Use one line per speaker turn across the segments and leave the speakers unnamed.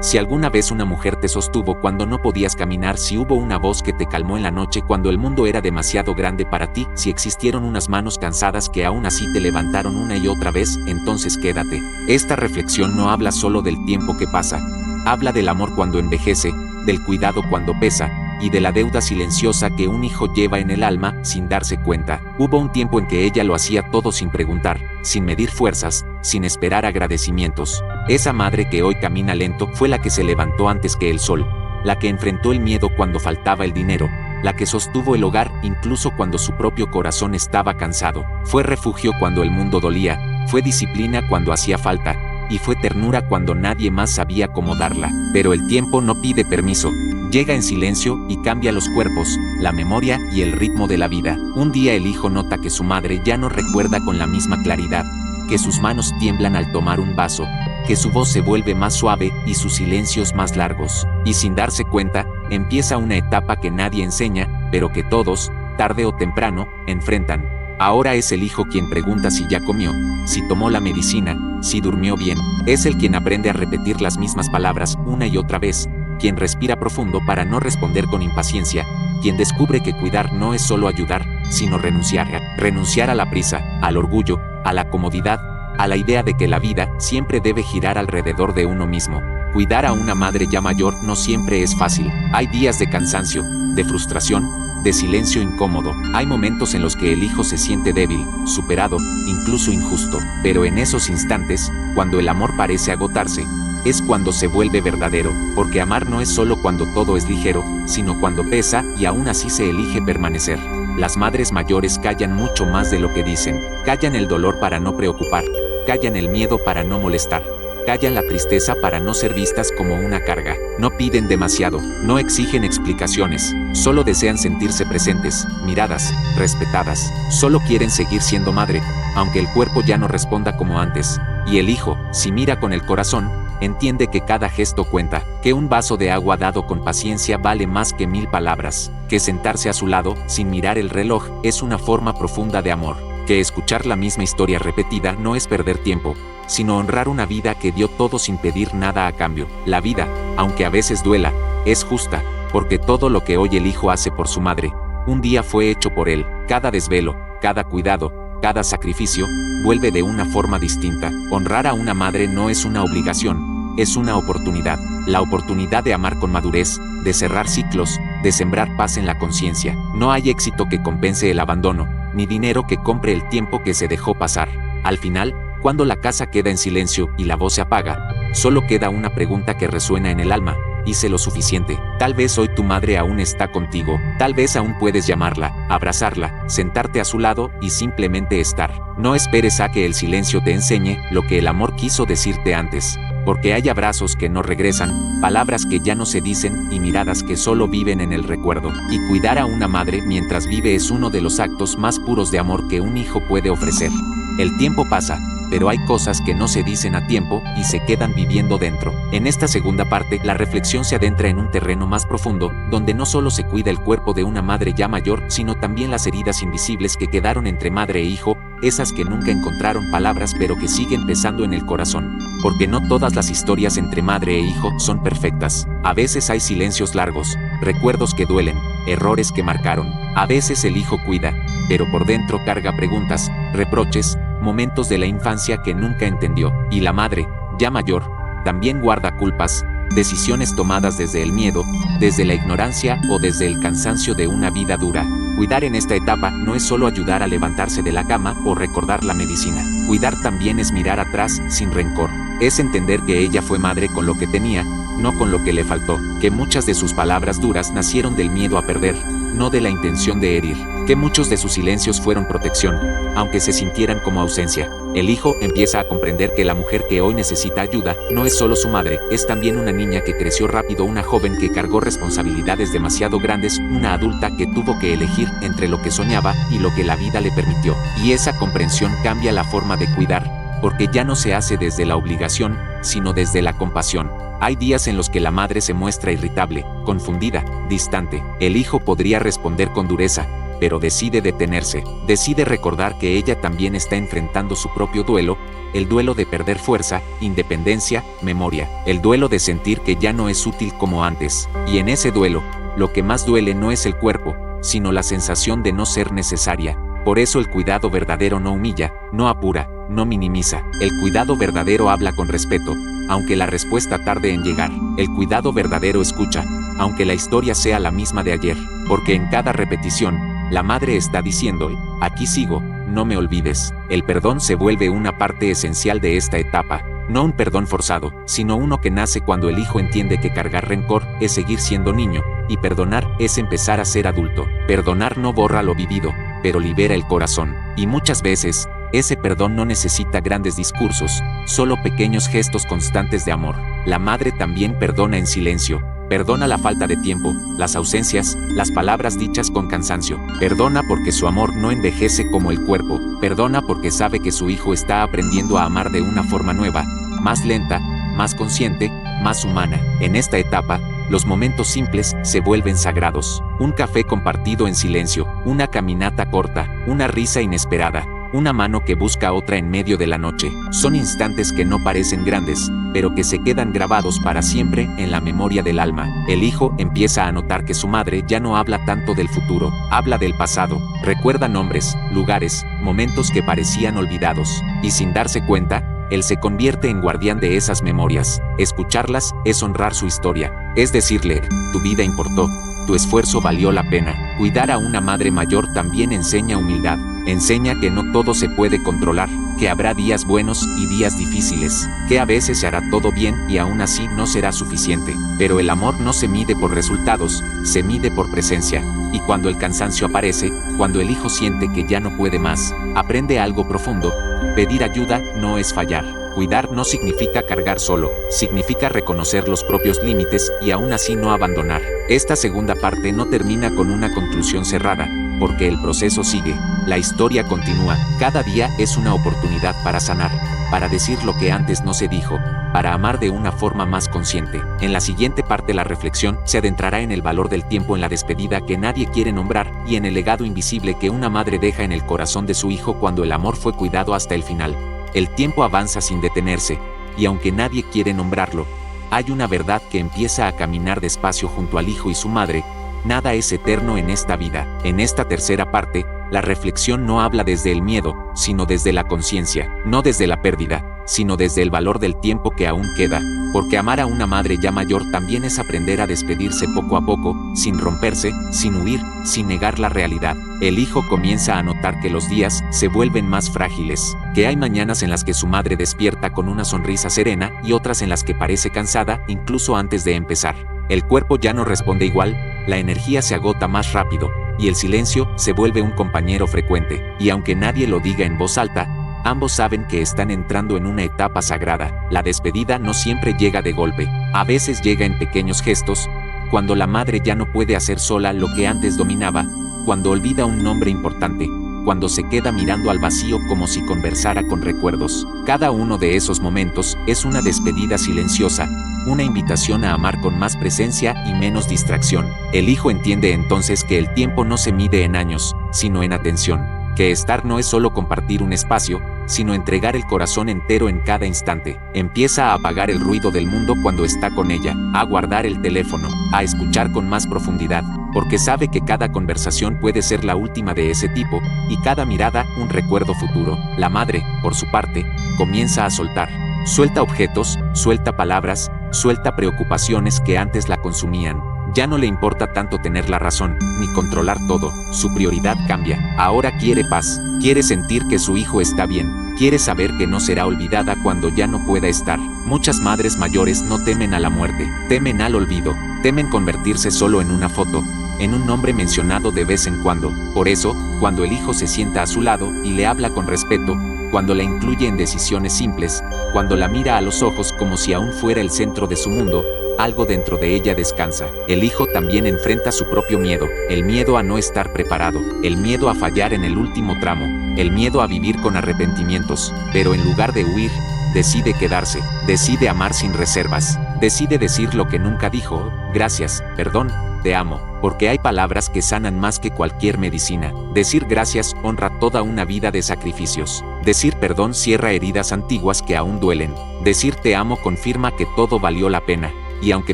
Si alguna vez una mujer te sostuvo cuando no podías caminar, si hubo una voz que te calmó en la noche cuando el mundo era demasiado grande para ti, si existieron unas manos cansadas que aún así te levantaron una y otra vez, entonces quédate. Esta reflexión no habla solo del tiempo que pasa, habla del amor cuando envejece, del cuidado cuando pesa, y de la deuda silenciosa que un hijo lleva en el alma sin darse cuenta. Hubo un tiempo en que ella lo hacía todo sin preguntar, sin medir fuerzas, sin esperar agradecimientos. Esa madre que hoy camina lento fue la que se levantó antes que el sol, la que enfrentó el miedo cuando faltaba el dinero, la que sostuvo el hogar incluso cuando su propio corazón estaba cansado. Fue refugio cuando el mundo dolía, fue disciplina cuando hacía falta, y fue ternura cuando nadie más sabía cómo darla. Pero el tiempo no pide permiso. Llega en silencio y cambia los cuerpos, la memoria y el ritmo de la vida. Un día el hijo nota que su madre ya no recuerda con la misma claridad, que sus manos tiemblan al tomar un vaso, que su voz se vuelve más suave y sus silencios más largos. Y sin darse cuenta, empieza una etapa que nadie enseña, pero que todos, tarde o temprano, enfrentan. Ahora es el hijo quien pregunta si ya comió, si tomó la medicina, si durmió bien. Es el quien aprende a repetir las mismas palabras una y otra vez, quien respira profundo para no responder con impaciencia, quien descubre que cuidar no es solo ayudar, sino renunciar a la prisa, al orgullo, a la comodidad, a la idea de que la vida siempre debe girar alrededor de uno mismo. Cuidar a una madre ya mayor no siempre es fácil. Hay días de cansancio, de frustración, de silencio incómodo. Hay momentos en los que el hijo se siente débil, superado, incluso injusto. Pero en esos instantes, cuando el amor parece agotarse, es cuando se vuelve verdadero, porque amar no es solo cuando todo es ligero, sino cuando pesa y aún así se elige permanecer. Las madres mayores callan mucho más de lo que dicen. Callan el dolor para no preocupar, callan el miedo para no molestar, callan la tristeza para no ser vistas como una carga. No piden demasiado, no exigen explicaciones, solo desean sentirse presentes, miradas, respetadas. Solo quieren seguir siendo madre, aunque el cuerpo ya no responda como antes. Y el hijo, si mira con el corazón, entiende que cada gesto cuenta, que un vaso de agua dado con paciencia vale más que 1000 palabras, que sentarse a su lado, sin mirar el reloj, es una forma profunda de amor, que escuchar la misma historia repetida no es perder tiempo, sino honrar una vida que dio todo sin pedir nada a cambio. La vida, aunque a veces duela, es justa, porque todo lo que hoy el hijo hace por su madre, un día fue hecho por él. Cada desvelo, cada cuidado, cada sacrificio, vuelve de una forma distinta. Honrar a una madre no es una obligación, es una oportunidad. La oportunidad de amar con madurez, de cerrar ciclos, de sembrar paz en la conciencia. No hay éxito que compense el abandono, ni dinero que compre el tiempo que se dejó pasar. Al final, cuando la casa queda en silencio y la voz se apaga, solo queda una pregunta que resuena en el alma: ¿hice lo suficiente? Tal vez hoy tu madre aún está contigo, tal vez aún puedes llamarla, abrazarla, sentarte a su lado y simplemente estar. No esperes a que el silencio te enseñe lo que el amor quiso decirte antes, porque hay abrazos que no regresan, palabras que ya no se dicen y miradas que solo viven en el recuerdo. Y cuidar a una madre mientras vive es uno de los actos más puros de amor que un hijo puede ofrecer. El tiempo pasa, pero hay cosas que no se dicen a tiempo y se quedan viviendo dentro. En esta segunda parte, la reflexión se adentra en un terreno más profundo, donde no solo se cuida el cuerpo de una madre ya mayor, sino también las heridas invisibles que quedaron entre madre e hijo, esas que nunca encontraron palabras pero que siguen pesando en el corazón. Porque no todas las historias entre madre e hijo son perfectas. A veces hay silencios largos, recuerdos que duelen, errores que marcaron. A veces el hijo cuida, pero por dentro carga preguntas, reproches, momentos de la infancia que nunca entendió. Y la madre, ya mayor, también guarda culpas, decisiones tomadas desde el miedo, desde la ignorancia o desde el cansancio de una vida dura. Cuidar en esta etapa no es solo ayudar a levantarse de la cama o recordar la medicina. Cuidar también es mirar atrás sin rencor. Es entender que ella fue madre con lo que tenía, no con lo que le faltó. Que muchas de sus palabras duras nacieron del miedo a perder, no de la intención de herir. Que muchos de sus silencios fueron protección, aunque se sintieran como ausencia. El hijo empieza a comprender que la mujer que hoy necesita ayuda no es solo su madre, es también una niña que creció rápido, una joven que cargó responsabilidades demasiado grandes, una adulta que tuvo que elegir entre lo que soñaba y lo que la vida le permitió. Y esa comprensión cambia la forma de cuidar, porque ya no se hace desde la obligación, sino desde la compasión. Hay días en los que la madre se muestra irritable, confundida, distante. El hijo podría responder con dureza, pero decide detenerse, decide recordar que ella también está enfrentando su propio duelo, el duelo de perder fuerza, independencia, memoria, el duelo de sentir que ya no es útil como antes. Y en ese duelo, lo que más duele no es el cuerpo, sino la sensación de no ser necesaria. Por eso el cuidado verdadero no humilla, no apura, no minimiza. El cuidado verdadero habla con respeto, aunque la respuesta tarde en llegar. El cuidado verdadero escucha, aunque la historia sea la misma de ayer. Porque en cada repetición, la madre está diciendo, aquí sigo, no me olvides. El perdón se vuelve una parte esencial de esta etapa. No un perdón forzado, sino uno que nace cuando el hijo entiende que cargar rencor es seguir siendo niño, y perdonar es empezar a ser adulto. Perdonar no borra lo vivido, pero libera el corazón. Y muchas veces, ese perdón no necesita grandes discursos, solo pequeños gestos constantes de amor. La madre también perdona en silencio. Perdona la falta de tiempo, las ausencias, las palabras dichas con cansancio. Perdona porque su amor no envejece como el cuerpo. Perdona porque sabe que su hijo está aprendiendo a amar de una forma nueva, más lenta, más consciente, más humana. En esta etapa, los momentos simples se vuelven sagrados. Un café compartido en silencio, una caminata corta, una risa inesperada, una mano que busca otra en medio de la noche. Son instantes que no parecen grandes, pero que se quedan grabados para siempre en la memoria del alma. El hijo empieza a notar que su madre ya no habla tanto del futuro, habla del pasado. Recuerda nombres, lugares, momentos que parecían olvidados. Y sin darse cuenta, él se convierte en guardián de esas memorias. Escucharlas es honrar su historia. Es decirle, tu vida importó, tu esfuerzo valió la pena. Cuidar a una madre mayor también enseña humildad. Enseña que no todo se puede controlar, que habrá días buenos y días difíciles, que a veces se hará todo bien y aún así no será suficiente. Pero el amor no se mide por resultados, se mide por presencia. Y cuando el cansancio aparece, cuando el hijo siente que ya no puede más, aprende algo profundo. Pedir ayuda no es fallar. Cuidar no significa cargar solo, significa reconocer los propios límites y aún así no abandonar. Esta segunda parte no termina con una conclusión cerrada, porque el proceso sigue, la historia continúa. Cada día es una oportunidad para sanar, para decir lo que antes no se dijo, para amar de una forma más consciente. En la siguiente parte la reflexión se adentrará en el valor del tiempo en la despedida que nadie quiere nombrar y en el legado invisible que una madre deja en el corazón de su hijo cuando el amor fue cuidado hasta el final. El tiempo avanza sin detenerse, y aunque nadie quiere nombrarlo, hay una verdad que empieza a caminar despacio junto al hijo y su madre. Nada es eterno en esta vida. En esta tercera parte, la reflexión no habla desde el miedo, sino desde la conciencia, no desde la pérdida, sino desde el valor del tiempo que aún queda, porque amar a una madre ya mayor también es aprender a despedirse poco a poco, sin romperse, sin huir, sin negar la realidad. El hijo comienza a notar que los días se vuelven más frágiles, que hay mañanas en las que su madre despierta con una sonrisa serena y otras en las que parece cansada, incluso antes de empezar. El cuerpo ya no responde igual, la energía se agota más rápido, y el silencio se vuelve un compañero frecuente. Y aunque nadie lo diga en voz alta, ambos saben que están entrando en una etapa sagrada. La despedida no siempre llega de golpe, a veces llega en pequeños gestos, cuando la madre ya no puede hacer sola lo que antes dominaba, cuando olvida un nombre importante, cuando se queda mirando al vacío como si conversara con recuerdos. Cada uno de esos momentos es una despedida silenciosa, una invitación a amar con más presencia y menos distracción. El hijo entiende entonces que el tiempo no se mide en años, sino en atención, que estar no es solo compartir un espacio, sino entregar el corazón entero en cada instante. Empieza a apagar el ruido del mundo cuando está con ella, a guardar el teléfono, a escuchar con más profundidad, porque sabe que cada conversación puede ser la última de ese tipo, y cada mirada un recuerdo futuro. La madre, por su parte, comienza a soltar. Suelta objetos, suelta palabras, suelta preocupaciones que antes la consumían. Ya no le importa tanto tener la razón, ni controlar todo. Su prioridad cambia. Ahora quiere paz, quiere sentir que su hijo está bien, quiere saber que no será olvidada cuando ya no pueda estar. Muchas madres mayores no temen a la muerte, temen al olvido, temen convertirse solo en una foto, en un nombre mencionado de vez en cuando. Por eso, cuando el hijo se sienta a su lado y le habla con respeto, cuando la incluye en decisiones simples, cuando la mira a los ojos como si aún fuera el centro de su mundo, algo dentro de ella descansa. El hijo también enfrenta su propio miedo, el miedo a no estar preparado, el miedo a fallar en el último tramo, el miedo a vivir con arrepentimientos, pero en lugar de huir, decide quedarse, decide amar sin reservas, decide decir lo que nunca dijo, gracias, perdón, te amo, porque hay palabras que sanan más que cualquier medicina. Decir gracias honra toda una vida de sacrificios. Decir perdón cierra heridas antiguas que aún duelen. Decir te amo confirma que todo valió la pena. Y aunque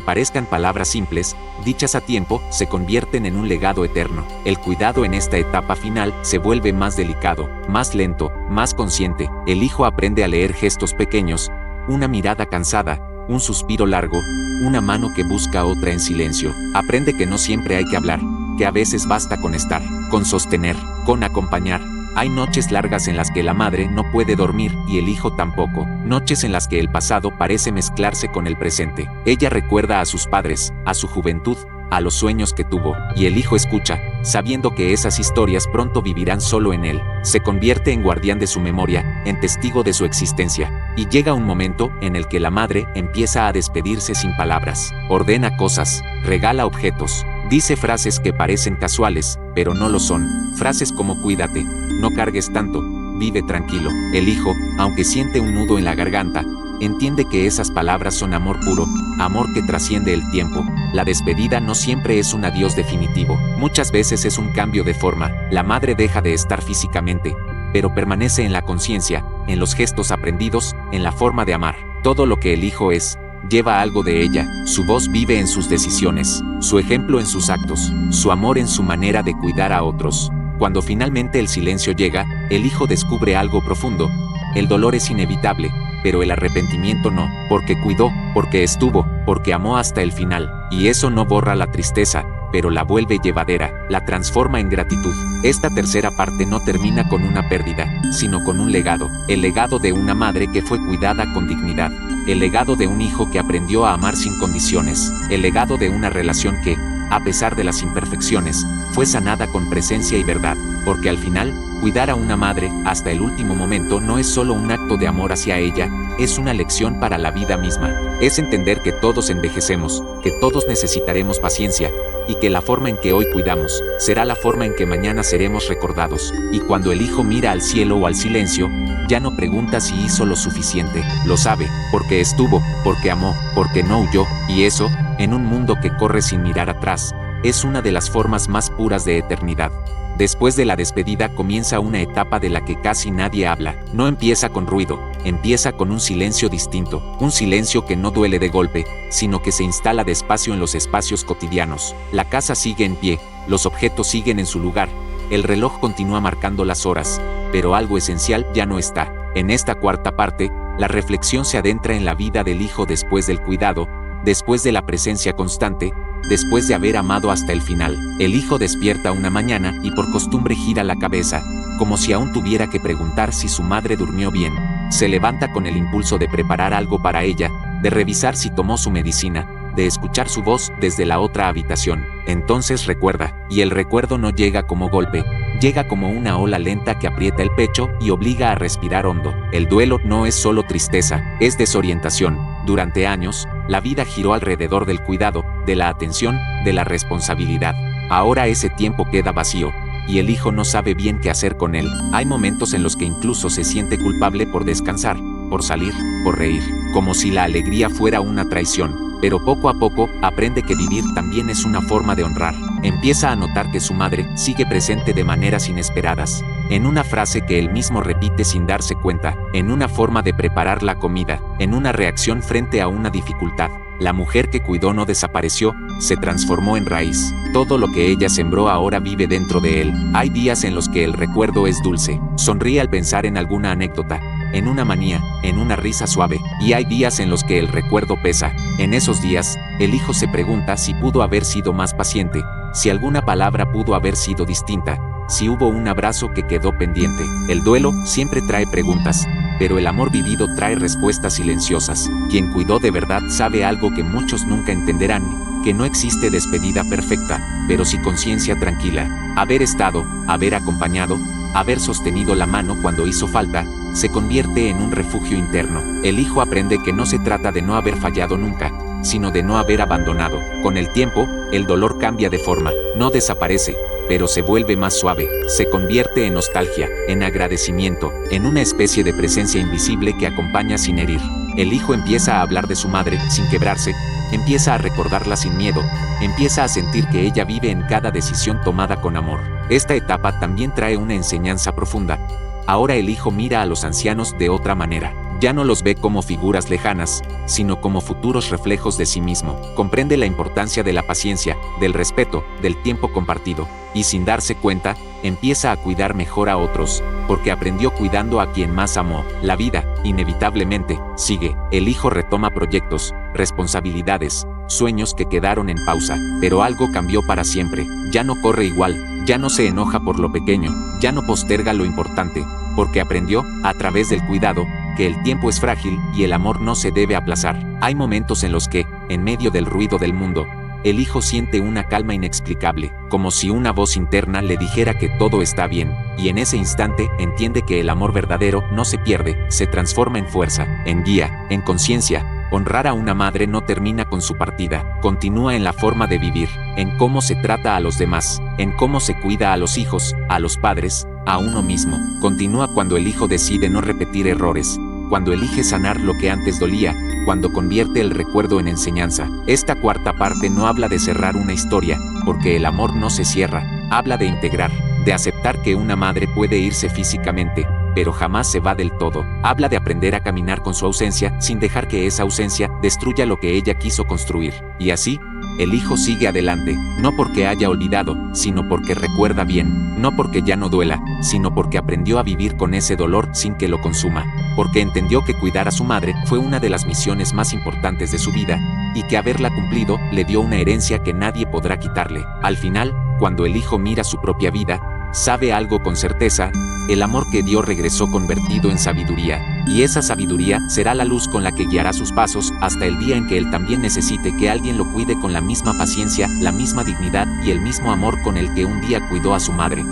parezcan palabras simples, dichas a tiempo, se convierten en un legado eterno. El cuidado en esta etapa final se vuelve más delicado, más lento, más consciente. El hijo aprende a leer gestos pequeños, una mirada cansada, un suspiro largo, una mano que busca otra en silencio. Aprende que no siempre hay que hablar, que a veces basta con estar, con sostener, con acompañar. Hay noches largas en las que la madre no puede dormir y el hijo tampoco. Noches en las que el pasado parece mezclarse con el presente. Ella recuerda a sus padres, a su juventud, a los sueños que tuvo, y el hijo escucha, sabiendo que esas historias pronto vivirán solo en él. Se convierte en guardián de su memoria, en testigo de su existencia. Y llega un momento en el que la madre empieza a despedirse sin palabras. Ordena cosas, regala objetos, dice frases que parecen casuales, pero no lo son. Frases como cuídate, no cargues tanto, vive tranquilo. El hijo, aunque siente un nudo en la garganta, entiende que esas palabras son amor puro, amor que trasciende el tiempo. La despedida no siempre es un adiós definitivo, muchas veces es un cambio de forma. La madre deja de estar físicamente, pero permanece en la conciencia, en los gestos aprendidos, en la forma de amar. Todo lo que el hijo es, lleva algo de ella. Su voz vive en sus decisiones, su ejemplo en sus actos, su amor en su manera de cuidar a otros. Cuando finalmente el silencio llega, el hijo descubre algo profundo. El dolor es inevitable, pero el arrepentimiento no, porque cuidó, porque estuvo, porque amó hasta el final. Y eso no borra la tristeza, pero la vuelve llevadera, la transforma en gratitud. Esta tercera parte no termina con una pérdida, sino con un legado. El legado de una madre que fue cuidada con dignidad. El legado de un hijo que aprendió a amar sin condiciones. El legado de una relación que, a pesar de las imperfecciones, fue sanada con presencia y verdad. Porque al final, cuidar a una madre, hasta el último momento, no es solo un acto de amor hacia ella, es una lección para la vida misma. Es entender que todos envejecemos, que todos necesitaremos paciencia, y que la forma en que hoy cuidamos, será la forma en que mañana seremos recordados. Y cuando el hijo mira al cielo o al silencio, ya no pregunta si hizo lo suficiente, lo sabe, porque estuvo, porque amó, porque no huyó, y eso, en un mundo que corre sin mirar atrás, es una de las formas más puras de eternidad. Después de la despedida comienza una etapa de la que casi nadie habla. No empieza con ruido, empieza con un silencio distinto, un silencio que no duele de golpe, sino que se instala despacio en los espacios cotidianos. La casa sigue en pie, los objetos siguen en su lugar, el reloj continúa marcando las horas, pero algo esencial ya no está. En esta cuarta parte, la reflexión se adentra en la vida del hijo después del cuidado, después de la presencia constante, después de haber amado hasta el final. El hijo despierta una mañana y por costumbre gira la cabeza, como si aún tuviera que preguntar si su madre durmió bien. Se levanta con el impulso de preparar algo para ella, de revisar si tomó su medicina, de escuchar su voz desde la otra habitación. Entonces recuerda, y el recuerdo no llega como golpe, llega como una ola lenta que aprieta el pecho y obliga a respirar hondo. El duelo no es solo tristeza, es desorientación. Durante años, la vida giró alrededor del cuidado, de la atención, de la responsabilidad. Ahora ese tiempo queda vacío, y el hijo no sabe bien qué hacer con él. Hay momentos en los que incluso se siente culpable por descansar, por salir, por reír, como si la alegría fuera una traición. Pero poco a poco, aprende que vivir también es una forma de honrar. Empieza a notar que su madre sigue presente de maneras inesperadas, en una frase que él mismo repite sin darse cuenta, en una forma de preparar la comida, en una reacción frente a una dificultad. La mujer que cuidó no desapareció, se transformó en raíz. Todo lo que ella sembró ahora vive dentro de él. Hay días en los que el recuerdo es dulce, sonríe al pensar en alguna anécdota, en una manía, en una risa suave, y hay días en los que el recuerdo pesa. En esos días, el hijo se pregunta si pudo haber sido más paciente, si alguna palabra pudo haber sido distinta, si hubo un abrazo que quedó pendiente. El duelo siempre trae preguntas, pero el amor vivido trae respuestas silenciosas. Quien cuidó de verdad sabe algo que muchos nunca entenderán, que no existe despedida perfecta, pero sí conciencia tranquila. Haber estado, haber acompañado, haber sostenido la mano cuando hizo falta, se convierte en un refugio interno. El hijo aprende que no se trata de no haber fallado nunca, sino de no haber abandonado. Con el tiempo, el dolor cambia de forma, no desaparece, pero se vuelve más suave, se convierte en nostalgia, en agradecimiento, en una especie de presencia invisible que acompaña sin herir. El hijo empieza a hablar de su madre, sin quebrarse, empieza a recordarla sin miedo, empieza a sentir que ella vive en cada decisión tomada con amor. Esta etapa también trae una enseñanza profunda. Ahora el hijo mira a los ancianos de otra manera. Ya no los ve como figuras lejanas, sino como futuros reflejos de sí mismo. Comprende la importancia de la paciencia, del respeto, del tiempo compartido, y sin darse cuenta, empieza a cuidar mejor a otros, porque aprendió cuidando a quien más amó. La vida, inevitablemente, sigue. El hijo retoma proyectos, responsabilidades, sueños que quedaron en pausa, pero algo cambió para siempre. Ya no corre igual, ya no se enoja por lo pequeño, ya no posterga lo importante, porque aprendió, a través del cuidado, que el tiempo es frágil y el amor no se debe aplazar. Hay momentos en los que, en medio del ruido del mundo, el hijo siente una calma inexplicable, como si una voz interna le dijera que todo está bien, y en ese instante entiende que el amor verdadero no se pierde, se transforma en fuerza, en guía, en conciencia. Honrar a una madre no termina con su partida, continúa en la forma de vivir, en cómo se trata a los demás, en cómo se cuida a los hijos, a los padres, a uno mismo. Continúa cuando el hijo decide no repetir errores, cuando elige sanar lo que antes dolía, cuando convierte el recuerdo en enseñanza. Esta cuarta parte no habla de cerrar una historia, porque el amor no se cierra, habla de integrar, de aceptar que una madre puede irse físicamente, pero jamás se va del todo. Habla de aprender a caminar con su ausencia, sin dejar que esa ausencia destruya lo que ella quiso construir. Y así, el hijo sigue adelante, no porque haya olvidado, sino porque recuerda bien, no porque ya no duela, sino porque aprendió a vivir con ese dolor sin que lo consuma, porque entendió que cuidar a su madre fue una de las misiones más importantes de su vida, y que haberla cumplido le dio una herencia que nadie podrá quitarle. Al final, cuando el hijo mira su propia vida, sabe algo con certeza: el amor que dio regresó convertido en sabiduría, y esa sabiduría será la luz con la que guiará sus pasos hasta el día en que él también necesite que alguien lo cuide con la misma paciencia, la misma dignidad y el mismo amor con el que un día cuidó a su madre.